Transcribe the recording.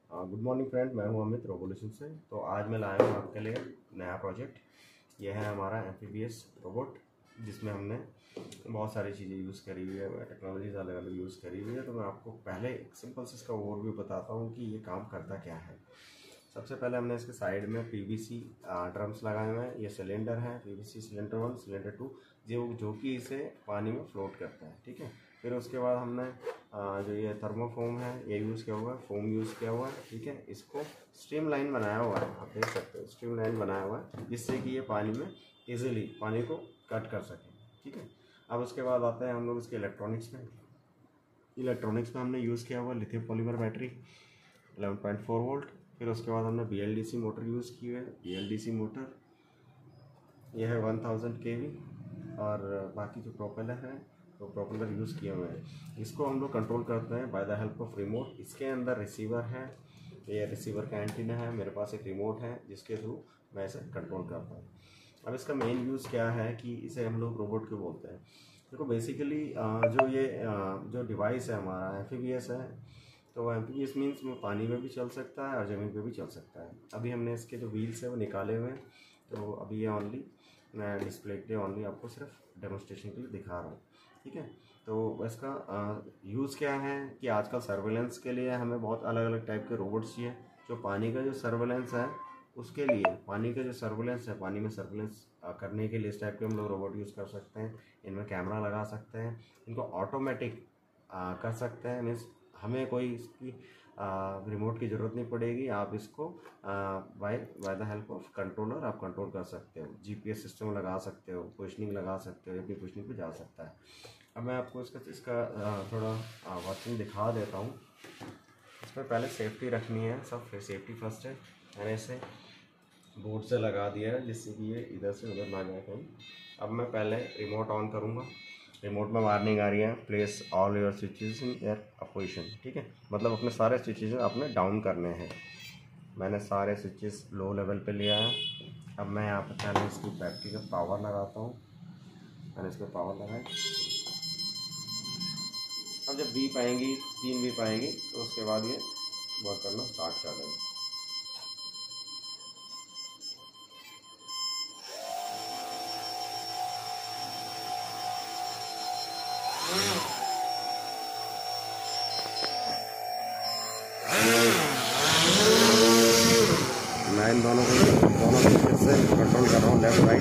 Good morning friend, मैं हूं अमित रोबोल्यूशन से। तो आज मैं लाया हूं आपके लिए नया प्रोजेक्ट। यह है हमारा एम्फीबियस रोबोट, जिसमें हमने बहुत सारी चीज़ें यूज़ करी हुई है, टेक्नोलॉजीज अलग अलग यूज़ करी हुई है। तो मैं आपको पहले एक सिंपल से इसका ओवरव्यू बताता हूँ कि ये काम करता क्या है। सबसे पहले हमने इसके साइड में पीवीसी ड्रम्स लगाए हुए हैं। ये सिलेंडर है, पीवीसी सिलेंडर 1, सिलेंडर 2, जो कि इसे पानी में फ्लोट करता है। ठीक है। फिर उसके बाद हमने जो ये थर्मोफोम है ये यूज़ किया हुआ है, फोम यूज़ किया हुआ है। ठीक है। इसको स्ट्रीमलाइन बनाया हुआ है, आप देख सकते हो स्ट्रीमलाइन बनाया हुआ है, जिससे कि ये पानी में ईजिली पानी को कट कर सकें। ठीक है। अब उसके बाद आते हैं हम लोग इसके इलेक्ट्रॉनिक्स में। इलेक्ट्रॉनिक्स में हमने यूज़ किया हुआ लिथियम पॉलीमर बैटरी 11.4 वोल्ट। फिर उसके बाद हमने BLDC मोटर यूज़ की है। BLDC मोटर यह है 1000 kV, और बाकी जो प्रोपेलर है तो प्रोपेलर यूज़ किए हुए हैं। इसको हम लोग कंट्रोल करते हैं by the help of remote. इसके अंदर रिसीवर है, ये रिसीवर का एंटीना है, मेरे पास एक रिमोट है जिसके थ्रू मैं इसे कंट्रोल करता हूँ। अब इसका मेन यूज़ क्या है कि इसे हम लोग रोबोट क्यों बोलते हैं। देखो बेसिकली जो डिवाइस है हमारा एम्फीबियस है, तो एम्फीबियस मीन्स वो पानी में भी चल सकता है और ज़मीन पे भी चल सकता है। अभी हमने इसके जो व्हील्स है वो निकाले हुए हैं, तो अभी ये ऑनली मैं डिस्प्ले के लिए ऑनली आपको सिर्फ डेमोन्स्ट्रेशन के लिए दिखा रहा हूँ। ठीक है। तो इसका यूज़ क्या है कि आजकल सर्वेलेंस के लिए हमें बहुत अलग अलग टाइप के रोबोट्स चाहिए। जो पानी का जो सर्वेलेंस है उसके लिए, पानी का जो सर्वेलेंस है, पानी में सर्वेलेंस करने के लिए इस टाइप के हम लोग रोबोट यूज़ कर सकते हैं। इनमें कैमरा लगा सकते हैं, इनको ऑटोमेटिक कर सकते हैं। मीन्स हमें कोई इसकी रिमोट की ज़रूरत नहीं पड़ेगी। आप इसको by the help of controller आप कंट्रोल कर सकते हो। GPS सिस्टम लगा सकते हो, पोजिशनिंग लगा सकते हो, अपनी पोजिशनिंग पे जा सकता है। अब मैं आपको इसका थोड़ा वर्किंग दिखा देता हूँ। इसमें पहले सेफ्टी रखनी है, सब फिर सेफ्टी फर्स्ट है। मैंने इसे बोर्ड से लगा दिया है जिससे कि ये इधर से उधर ना जाए कहीं। अब मैं पहले रिमोट ऑन करूँगा। रिमोट में वार्निंग आ रही है, place all your switches in air position. ठीक है, मतलब अपने सारे स्विचेस आपने डाउन करने हैं। मैंने सारे स्विचेस लो लेवल पे लिया है। अब मैं यहाँ पर पहले इसकी बैटरी का पावर लगाता हूँ। मैंने इसमें पावर लगाई। अब जब बीप आएंगी, 3 बीप आएंगी, तो उसके बाद ये वर्क करना स्टार्ट कर देंगे। मैं इन दोनों स्विचेस से कंट्रोल कर रहा हूँ, लेफ्ट राइट।